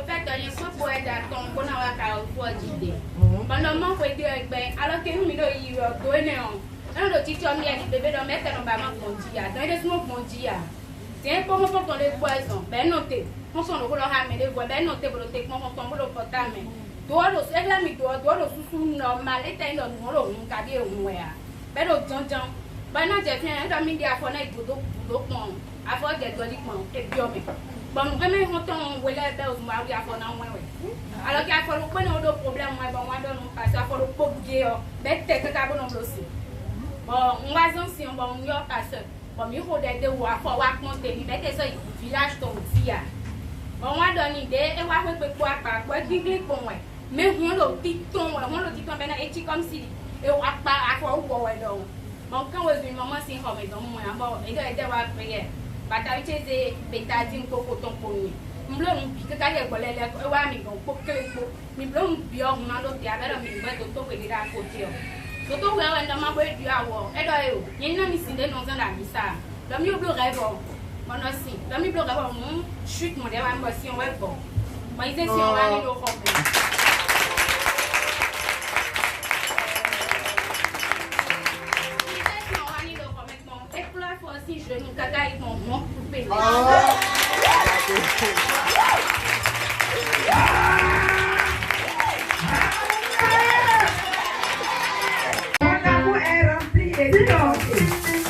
fait, il y a un peu d'attente pour avoir carrefour d'idées. Pendant mon côté, alors que nous, il y a donné un autre petit homme, il y a des bébés dans mettre dans ma mondia. Dans les smoke mondia. C'est un peu pour les poisons. Ben, notez. On s'en va ramener les voix. Ben, notez pour le technique, on tombe le portable. Doit le faire la doit le sous normal et t'as une molo, un cabier ou un. Ben, le jonjon. Ben, non, j'ai fait un ami à fond avec Boudou, à force de doliquement, et biomé. Bon, vraiment, on tombe, on va aller au mari à fond en moins. Alors qu'il faut le prendre d'autres problèmes, moi, bon, moi, non, parce qu'il faut le pauvre, ben, t'es que t'as bon aussi. Bon, on va s'en si on va en y passer. Bon, il faut des deux ou à fois, on va monter, il va être ça, village ton tia. Bon, on va donner idée, et on va faire quoi, quoi, gigler pour moi. Mais on le dit ton, ben, et comme si, et on va pas à quoi ou quoi, donc. Bon, quand on est maman, c'est comme dans moi, bon, et là, il doit prier. Bataille, c'est bétadine pour ton pony. M'blon pique quand il volait les wami donc pour que mi blon bio on a l'autre avec le mi to to que à côté. Toto we on ma boy du awo. E do yo. Yin na mi sinde non za na mi sa. Do mi blo rêve. Mon aussi. Do mi blo rêve mon chute mon de wa mo si on we bon. Moi il si on va ni lo ko. Si je nous cacaille mon coupé. Mon amour est rempli et financé.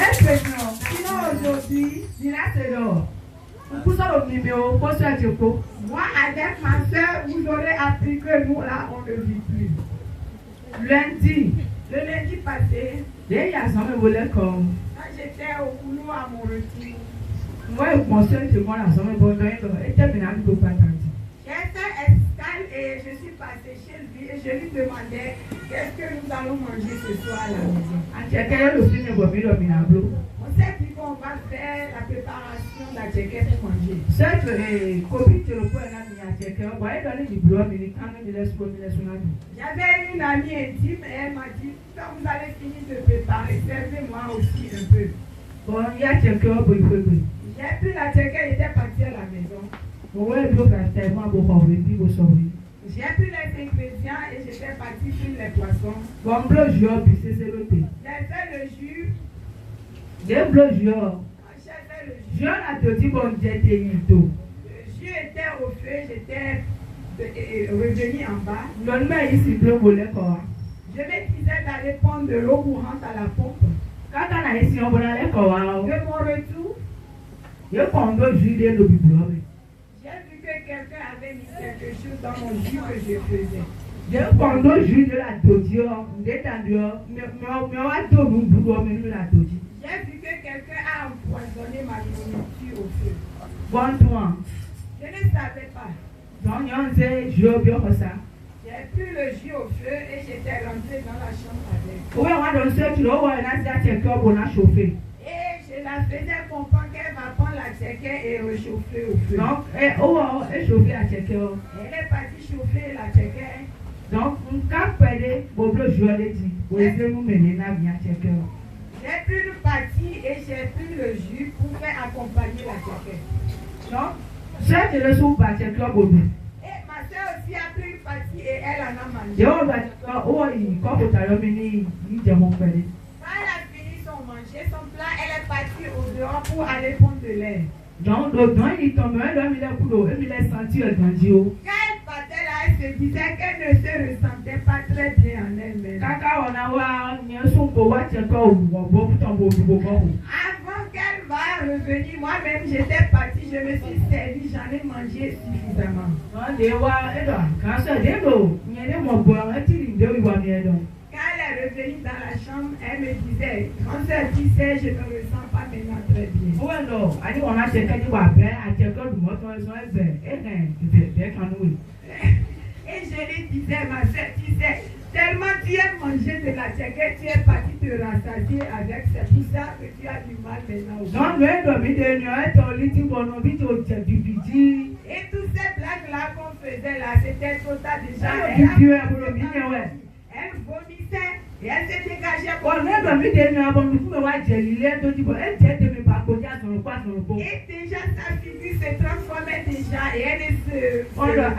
Est-ce que non? Sinon aujourd'hui, Dina se dort. Moi avec ma soeur, vous aurez appris que nous là, on ne vit plus. Lundi, Le lundi passé, comme quand j'étais au boulot à mon retour, moi, je pensais que moi, la semaine prochaine, était bien à nous pas j'ai fait escale et je suis passée chez lui et je lui demandais qu'est-ce que nous allons manger ce soir à la maison. On s'est dit qu'on va faire la préparation de la tchéquette pour manger. J'avais une amie intime et elle m'a dit, quand vous allez finir de préparer, servez-moi aussi un peu. J'ai pris la tchéquette et j'étais partie à la maison. J'ai pris les ingrédients et j'étais partie sur les poissons. J'ai fait le jus. J'ai fait le jus. Le jus était au feu, j'étais revenu en bas. Je me disais d'aller prendre de l'eau courante à la pompe. De mon retour, j'ai vu que quelqu'un avait mis quelque chose dans mon jus que je faisais. J'ai vu que quelqu'un a empoisonné ma nourriture au feu. Je ne savais pas. J'ai pris le jus au feu et j'étais rentrée dans la chambre avec. Et je la faisais comprendre qu'elle va prendre la tchéquette et réchauffer au feu. Elle est partie chauffer la tchéquette. Donc, on cap perdre, J'ai pris une partie et j'ai pris le jus pour faire accompagner la tchéquette. donc, c'est le sous parti club au bout. Et ma soeur aussi a pris une partie et elle en a mangé. Quand elle a fini son manger, son plat, elle est partie au dehors pour aller prendre de l'air. Donc, il tombe, il est senti un grandio. Quand elle partait là, elle se disait qu'elle ne se ressentait pas très bien en elle-même. Avant qu'elle va revenir, moi-même j'étais partie, je me suis servi, j'en ai mangé suffisamment. Quand elle est revenue dans la chambre, elle me disait, quand elle disait, je ne me ressens pas maintenant très bien. Et je lui disais, ma soeur, tu sais, tellement tu aimes manger de la tchéquette, tu es parti te rassasier avec, c'est pour ça que tu as du mal maintenant. Et toutes ces blagues-là qu'on faisait là, c'était total déjà. Elle vomissait et elle s'est dégagée pour et déjà sa figure se transformait déjà et elle ne se On le a.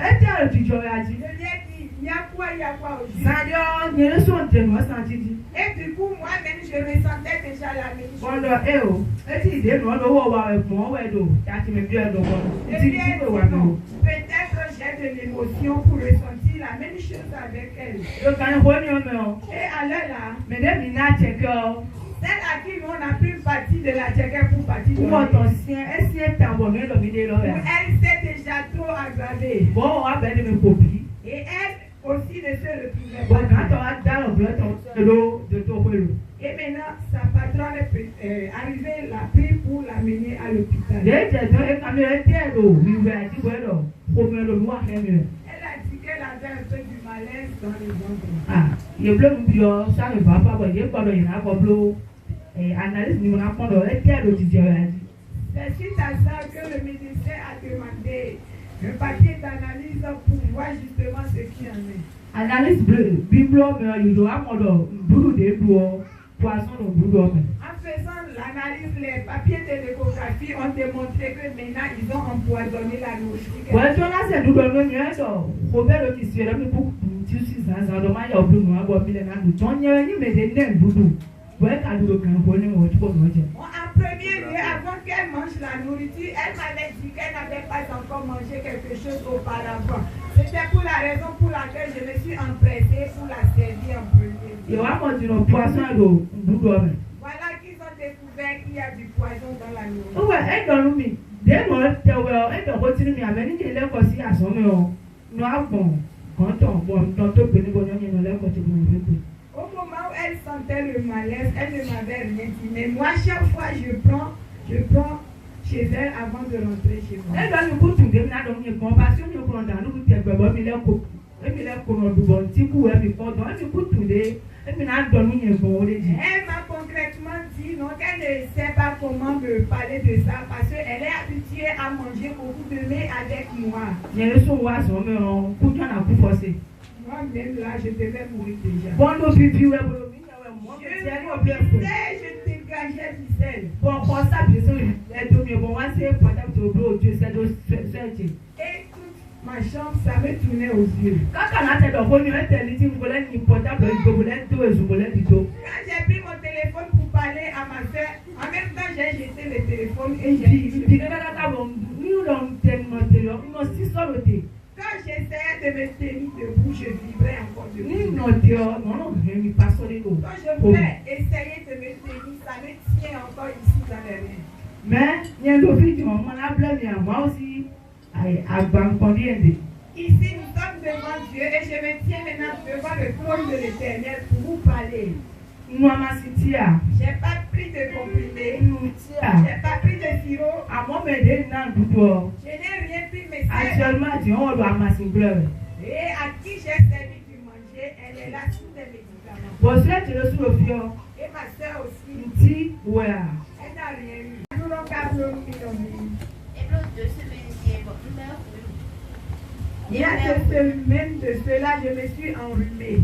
Et tu as le tuteur à dire. Je lui ai dit, il y a quoi aujourd'hui? Seigneur, il y a le son de moi, sans dire. Et du coup, moi-même, je ressentais déjà la même chose. On le a, oh. Et tu dis, non, on va voir avec moi, ouais, donc. Tu as tu me dis, donc. Je lui ai dit, non, peut-être j'ai de l'émotion pour ressentir la même chose avec elle. Donc, quand on revient, Et alors là, mesdames, il y a un checker. celle à qui on a pris une partie de la tchèque pour partie de Pour ton sien, est-ce qu'il est abonné le vidéo? elle s'est déjà trop aggravée. Bon, on va faire des copies. Et elle aussi ne se retrouvait Bon, pas. quand on va dans le bloc, on se l'eau de ton vélo. Et maintenant, sa patronne est arrivée, l'a pris pour l'amener à l'hôpital. Dès que tu es quand même été l'eau, oui, oui, tu vois, pour me le voir, c'est mieux. Elle a dit qu'elle avait un peu du malaise dans les ventres. Ah, il y a plein de gens, ça ne va pas, il y a pas de gens, et analyse, nous n'avons pas été l'eau, tu dis. C'est suite à ça que le médecin a demandé un papier d'analyse pour voir justement ce qu'il y en est. Analyse biblio, mais il doit avoir boulot de poisson au boulot. En faisant l'analyse, les papiers de l'échographie ont démontré que maintenant ils ont empoisonné la nourriture. Ouais, tu as c'est double même, Robert qui suit là, mais pour tu sais ça, ça dommage au bout, moi, bon, il est là, nous, on y a une médaille boulot. Ouais, quand nous le connaissons, on peut manger. En premier lieu, avant qu'elle mange la nourriture, elle m'avait dit qu'elle n'avait pas encore mangé quelque chose auparavant. C'était pour la raison pour laquelle je me suis empressée pour la servir en premier lieu. Il va manger le poisson à l'eau, boulot. Voilà qu'ils ont découvert qu'il y a du poison dans la nourriture. Ouais, elle donne nous. Dès qu'on est elle doit continuer à venir, elle est aussi à son nom. Nous avons, quand on voit, dans tout le monde, on est continué. Au moment où elle sentait le malaise, elle ne m'avait rien dit. Mais moi, chaque fois, je prends chez elle avant de rentrer chez moi. Elle doit nous coûter, n'a donc une compassion, nous prenons dans nous, nous avons mis la coupe. Et puis là, pour nous, bon, petit coup, et puis pour nous, elle nous coûte tout et puis là, donne-nous une bonne idée. Elle m'a concrètement dit non, qu'elle ne sait pas comment me parler de ça parce qu'elle est habituée à manger beaucoup de lait avec moi. Il y a le son oiseau, mais on coûte un coup forcé. Moi-même, là, je devais mourir déjà. Bon, nous, puis, ouais, je dégageais du sel. Bon, pour ça, bien sûr, les deux, bon, c'est pour t'absorber, Dieu, c'est de ce Et toute ma chambre, ça me tournait aux yeux. Quand on a été revenu, elle vous voulez une portable, vous voulez tout et vous voulez du tout. Quand j'ai pris mon téléphone pour parler à ma soeur, en même temps, j'ai jeté le téléphone et j'ai dit, quand j'essayais de me tenir debout, je vibrais encore debout. Quand je voulais essayer de me tenir, ça me tient encore ici dans les mains. Mais il y a une fille qui m'a appelé, moi aussi, à Bancondiende. Ici, nous sommes devant Dieu et je me tiens maintenant devant le trône de l'Éternel pour vous parler. Nous avons Cynthia. Je n'ai pas pris de comprimés. Je n'ai pas pris de sirop. À moi, m'aider dans le doigt. Je n'ai rien pris, mais actuellement, on doit masser bleu. Et à qui j'ai servi de manger, elle est là sous des médicaments. Bon, c'est le sous le fion. Et ma soeur aussi. Petit, ouais. Elle n'a rien eu. Nous n'avons qu'à pleurer. Il y a 2 semaines de cela, je me suis enrhumée.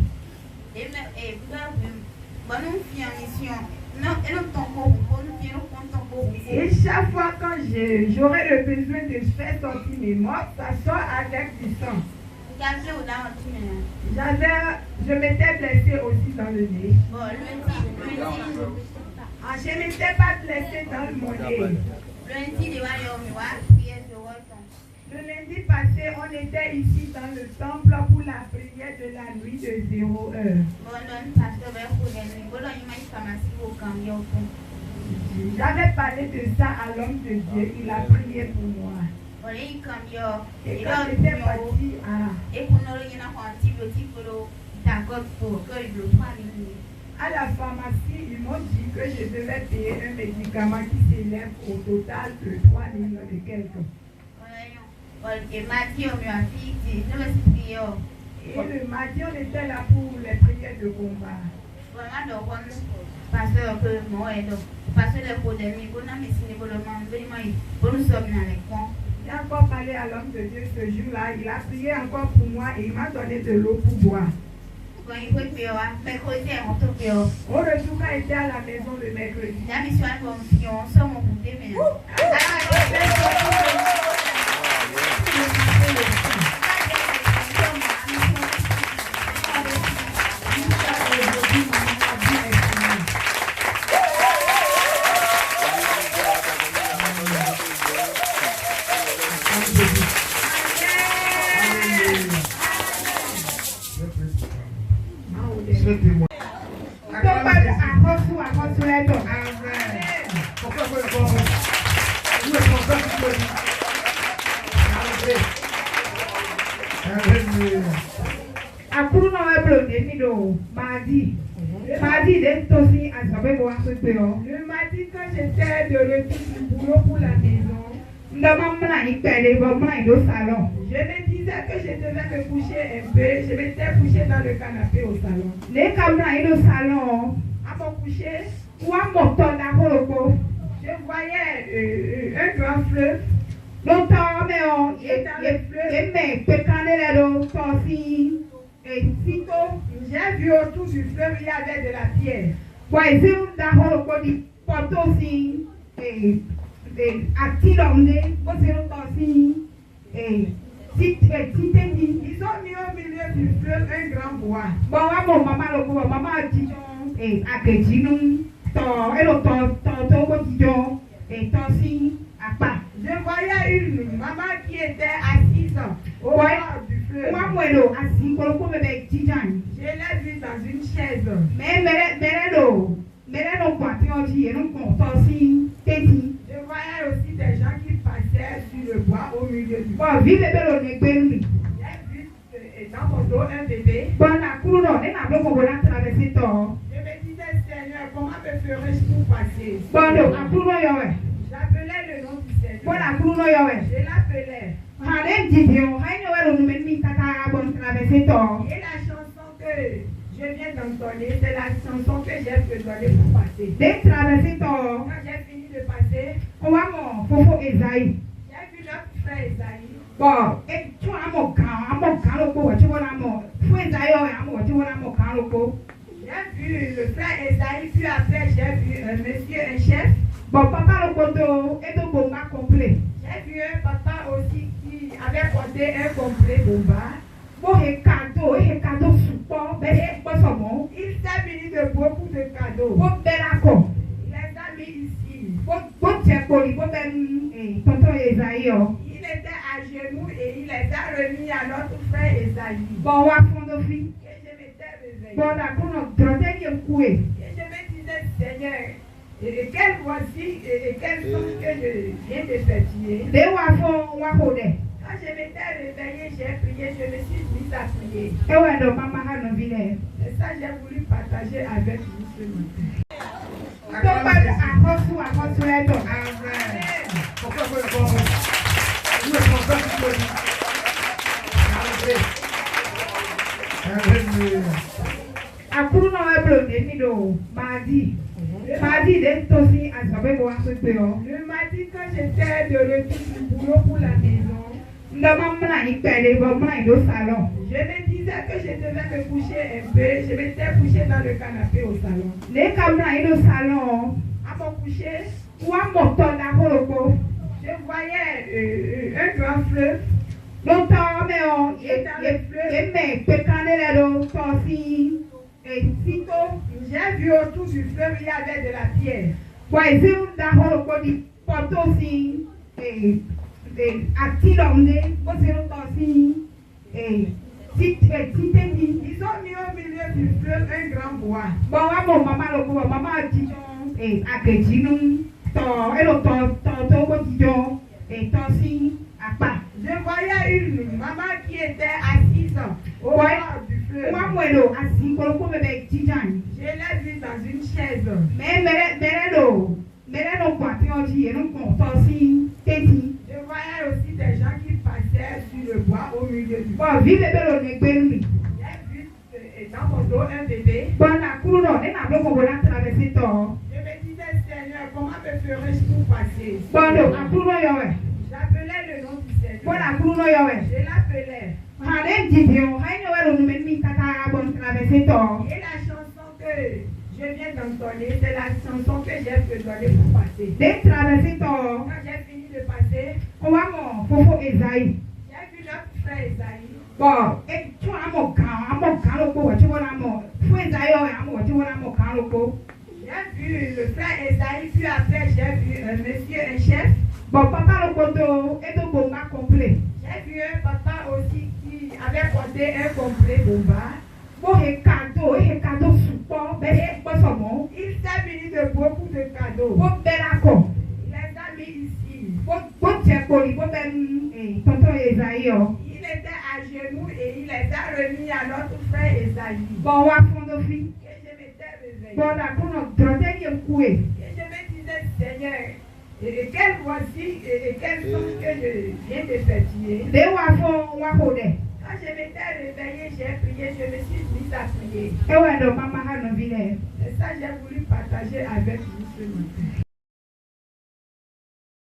Et chaque fois quand j'aurais le besoin de faire sortir mes morts, ça sort avec du sang. Je m'étais blessée aussi dans le nez. Je ne m'étais pas blessée dans mon nez. Le lundi passé, on était ici dans le temple pour la prière de la nuit de 0 heure. J'avais parlé de ça à l'homme de Dieu, il a prié pour moi. Et quand j'étais partie à la pharmacie, ils m'ont dit que je devais payer un médicament qui s'élève au total de 3 000 et quelques. Et le mardi, on était là pour les prières de combat. J'ai encore parlé à l'homme de Dieu ce jour-là. Il a prié encore pour moi et il m'a donné de l'eau pour boire. On retourne à été à la maison le mercredi. Akuru na wa blo de mi do mardi. Mardi de tosi azabe bo asote o. Le mardi quand j'étais de retour du boulot pour la maison, Ndama mna ipele bo mna do salon. je me disais que je devais me coucher un peu. Je m'étais couché dans le canapé au salon. Le kamna do salon. À mon coucher, Wa moto na holoko. je voyais un grand fleuve. Longtemps mais on me pe kanele do tosi sito. J'ai vu autour du fleuve, il y avait de la pierre. Wa isu da holoko di potosi atilomde bo zero tosi titendi. Ils ont mis au milieu du fleuve un grand bois. Bon wa mo mama loko mama jijon akejinu to elo to bo jijon tosi apa. Je voyais une maman qui était assise au bord du fleuve. Wa mwelo asi koloko bebe jijan. Je l'ai vue dans une chaise. Mais mere no kwati oji enu kon tosi teti. Je voyais aussi des gens qui passaient sur le bois au milieu du bois. Bon vive belo ne gbenu. J'ai vu dans mon dos un bébé. Bon akuru no ne na blo ko na traverser to. Je me disais, Seigneur, comment me ferais-je pour passer? Bon do akuru no yo we. J'appelais le nom du Seigneur. Bon akuru no yo we. Je l'appelais. Ha ne jidio ha ne we no me mi tata bon traverser to. Et la chanson que je viens d'entonner, c'est la chanson que j'ai besoin pour passer. De traverser to. Quand j'ai fini de passer, O wa mo fofo Esaïe. j'ai vu notre frère Esaïe. Bon e tu amo kan lo ko wa ti wona mo. Fu Esaïe o amo wa ti wona mo kan lo ko. J'ai vu le frère Esaïe, puis après j'ai vu un monsieur, un chef. Bon papa lo ko to e to bomba complet. J'ai vu un papa aussi qui avait porté un complet bomba. Bo he cadeau support be he po so mo. Il s'est muni de beaucoup de cadeaux. Bo be la ko. Il les a mis ici. Bo je ko li bo be tonton Esaïe o. Il était à genoux et il les a remis à notre frère Esaïe. Bon wa fondo fi. Et je m'étais réveillée. Bon la ko no drote ye kuwe. Et je me disais, Seigneur, et quelle voici et quel son que je viens d'effectuer. De wa fo wa ko de. Quand je m'étais réveillée, j'ai prié, je me suis mise à prier. E wa do mama ha no vile. Et ça, j'ai voulu partager avec vous ce matin. To ba akosu e do. Akuru na wa blo de mi do mardi. Mardi de tosi azabe bo asote o. Le mardi, quand j'étais de retour du boulot pour la maison, Ndama mna ipele bo mna do salon. je me disais que je devais me coucher un peu. Je m'étais couché dans le canapé au salon. Le kamna do salon. À mon coucher, Wa moto na holoko. je voyais un grand fleuve. Longtemps mais on me pe kanele do tosi sito. J'ai vu autour du fleuve, il y avait de la pierre. Wa isu da holoko di potosi atilomde bo zero tosi titendi. Ils ont mis au milieu du fleuve un grand bois. Bon wa mo mama loko mama jijon akejinu to elo to bo jijon tosi apa. Je voyais une maman qui était assise au bord du fleuve. Wa mwelo asi koloko bebe jijan. Je l'ai vue dans une chaise. Mais mere no kwati oji enu kon tosi teti. Je voyais aussi des gens qui passaient sur le bois au milieu du bois. Bon vive belo ne gbenu. J'ai vu dans mon dos un bébé. Bon akuru no ne na blo ko na traverser to. Je me disais, Seigneur, comment me ferais-je pour passer? Bon do akuru no yo we. J'appelais le nom du Seigneur. Bon akuru no yo we. Je l'appelais. Ha ne jidio ha ne we no me mi tata bon traverser to. Et la chanson que je viens d'entonner, c'est la chanson que j'ai besoin pour passer. De traverser to. Quand j'ai fini de passer, O wa mo fofo Esaïe. j'ai vu notre frère Esaïe. Bon e tu amo kan lo ko wa ti wona mo. Fu Esaïe o amo wa ti wona mo kan lo ko. J'ai vu le frère Esaïe, puis après j'ai vu un monsieur, un chef. Bon papa lo ko to e to bomba complet. J'ai vu un papa aussi qui avait porté un complet bomba. Bo he cadeau support be he po so mo. Il s'est muni de beaucoup de cadeaux. Bo be la ko. Il les a mis ici. Bo je Il était à genoux et il les a remis à notre frère Esaïe. Et je m'étais réveillée. Et je me disais, Seigneur, et quelle voici et quel songe que je viens de fatiguer. Quand je m'étais réveillée, j'ai prié, je me suis mise à prier. Et ça, j'ai voulu partager avec vous ce matin.